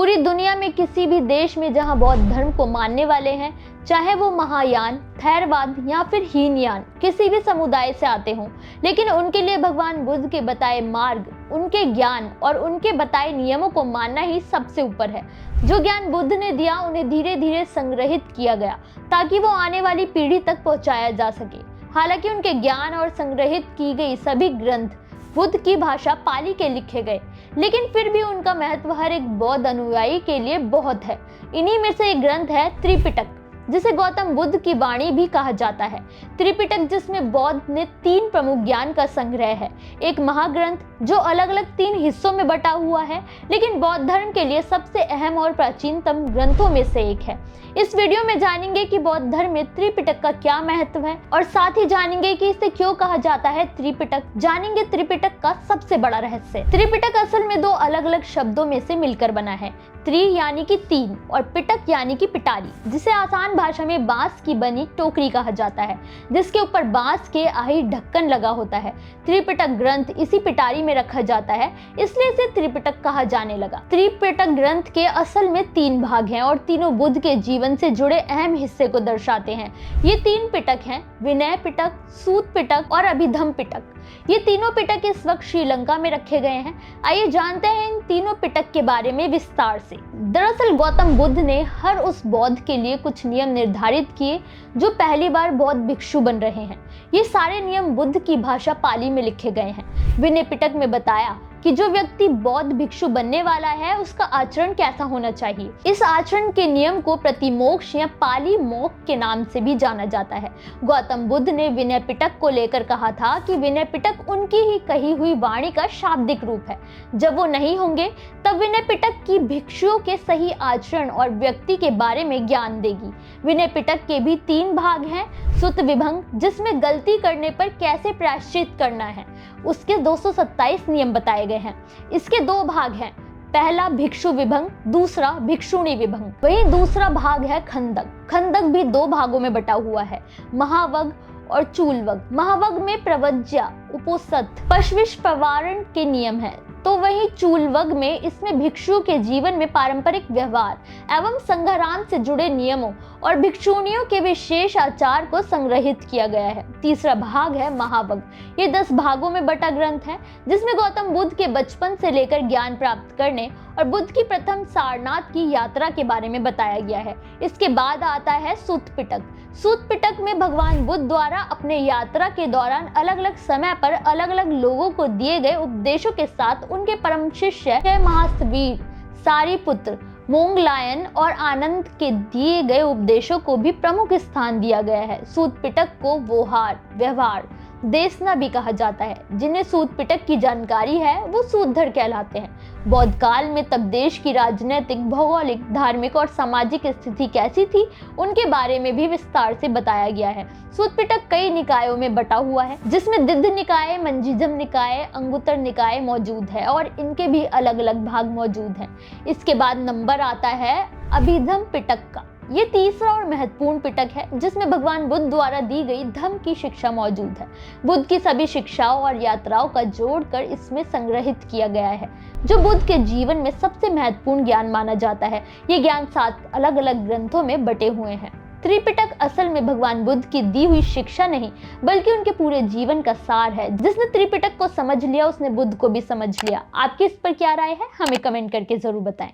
पूरी दुनिया में किसी भी देश में जहां बौद्ध धर्म को मानने वाले हैं, चाहे वो महायान, थेरवाद या फिर हीनयान किसी भी समुदाय से आते हों, लेकिन उनके लिए भगवान बुद्ध के बताए मार्ग, उनके ज्ञान और उनके बताए नियमों को मानना ही सबसे ऊपर है। जो ज्ञान बुद्ध ने दिया उन्हें धीरे धीरे संग्रहित किया गया ताकि वो आने वाली पीढ़ी तक पहुंचाया जा सके। हालांकि उनके ज्ञान और संग्रहित की गई सभी ग्रंथ बुद्ध की भाषा पाली के लिखे गए, लेकिन फिर भी उनका महत्व हर एक बौद्ध अनुयायी के लिए बहुत है। इन्हीं में से एक ग्रंथ है त्रिपिटक, जिसे गौतम बुद्ध की वाणी भी कहा जाता है। त्रिपिटक, जिसमें बौद्ध ने 3 प्रमुख ज्ञान का संग्रह है। एक महाग्रंथ जो अलग अलग 3 हिस्सों में बटा हुआ है, लेकिन बौद्ध धर्म के लिए सबसे अहम और प्राचीनतम ग्रंथों में से एक है। इस वीडियो में जानेंगे कि बौद्ध धर्म में त्रिपिटक का क्या महत्व है और साथ ही जानेंगे कि इसे क्यों कहा जाता है त्रिपिटक। जानेंगे त्रिपिटक का सबसे बड़ा रहस्य। त्रिपिटक असल में 2 अलग अलग शब्दों में से मिलकर बना है। त्रि यानी कि 3 और पिटक यानी कि पिटारी, जिसे आसान भाषा में बांस की बनी टोकरी कहा जाता है, जिसके ऊपर बांस के आही ढक्कन लगा होता है। त्रिपिटक ग्रंथ इसी पिटारी में रखा जाता है, इसलिए इसे त्रिपिटक कहा जाने लगा। त्रिपिटक ग्रंथ के असल में 3 भाग हैं और तीनों बुद्ध के जीवन से जुड़े अहम हिस्से को दर्शाते हैं। ये 3 पिटक हैं: विनय पिटक, सूत पिटक और अभिधम्म पिटक। ये तीनों पिटक इस वक्त श्रीलंका में रखे गए हैं। आइए जानते हैं इन तीनों पिटक के बारे में विस्तार से। दरअसल गौतम बुद्ध ने हर उस बौद्ध के लिए कुछ नियम निर्धारित किए जो पहली बार बौद्ध भिक्षु बन रहे हैं। ये सारे नियम बुद्ध की भाषा पाली में लिखे गए हैं। विनय पिटक में बताया कि जो व्यक्ति बौद्ध भिक्षु बनने वाला है उसका आचरण कैसा होना चाहिए। इस आचरण के नियम को प्रतिमोक्ष या पाली मोक्ष के नाम से भी जाना जाता है। गौतम बुद्ध ने विनय पिटक को लेकर कहा था कि विनय पिटक उनकी ही कही हुई वाणी का शाब्दिक रूप है। जब वो नहीं होंगे तब विनय पिटक की भिक्षुओं के सही आचरण और व्यक्ति के बारे में ज्ञान देगी। विनय पिटक के भी 3 भाग हैं। सुत विभंग, जिसमें गलती करने पर कैसे प्रायश्चित करना है, उसके 227 नियम बताए गए हैं। इसके 2 भाग हैं, पहला भिक्षु विभंग, दूसरा भिक्षुणी विभंग। वहीं दूसरा भाग है खंदक। खंदक भी 2 भागों में बटा हुआ है, महावग और चूलवग। महावग में प्रवज्या, उपोसत, पशविश पवारण के नियम हैं, तो वहीं चूलवग में इसमें भिक्षुओं के जीवन में पारंपरिक व्यवहार एवं संघरान से जुड़े नियमों और भिक्षुणियों के विशेष आचार को संग्रहित किया गया है। तीसरा भाग है महावग। ये 10 भागों में बटा ग्रंथ है, जिसमें गौतम बुद्ध के बचपन से लेकर ज्ञान प्राप्त करने और बुद्ध की प्रथम सारनाथ की यात्रा के बारे में बताया गया है। इसके बाद आता है सूत पिटक। सूत पिटक में भगवान बुद्ध द्वारा अपने यात्रा के दौरान अलग अलग समय पर अलग अलग लोगों को दिए गए उपदेशों के साथ उनके परम शिष्य महावीर, सारिपुत्र, मोंगलायन और आनंद के दिए गए उपदेशों को भी प्रमुख स्थान दिया गया है। सूत पिटक को व्यवहार, देशना भी कहा जाता है। जिन्हें सूत पिटक की जानकारी है वो सूतधर कहलाते हैं। बौद्ध काल में तब देश की राजनीतिक, भौगोलिक, धार्मिक और सामाजिक स्थिति कैसी थी, उनके बारे में भी विस्तार से बताया गया है। सूत पिटक कई निकायों में बटा हुआ है, जिसमें दिद्ध निकाय, मंजिजम निकाय, अंगुत्तर निकाय मौजूद है और इनके भी अलग अलग भाग मौजूद हैं। इसके बाद नंबर आता है अभिधम्म पिटक का। ये तीसरा और महत्वपूर्ण पिटक है, जिसमें भगवान बुद्ध द्वारा दी गई धम्म की शिक्षा मौजूद है। बुद्ध की सभी शिक्षाओं और यात्राओं का जोड़कर इसमें संग्रहित किया गया है, जो बुद्ध के जीवन में सबसे महत्वपूर्ण ज्ञान माना जाता है। ये ज्ञान 7 अलग अलग ग्रंथों में बटे हुए हैं। त्रिपिटक असल में भगवान बुद्ध की दी हुई शिक्षा नहीं, बल्कि उनके पूरे जीवन का सार है। जिसने त्रिपिटक को समझ लिया उसने बुद्ध को भी समझ लिया। आपकी इस पर क्या राय है, हमें कमेंट करके जरूर बताएं।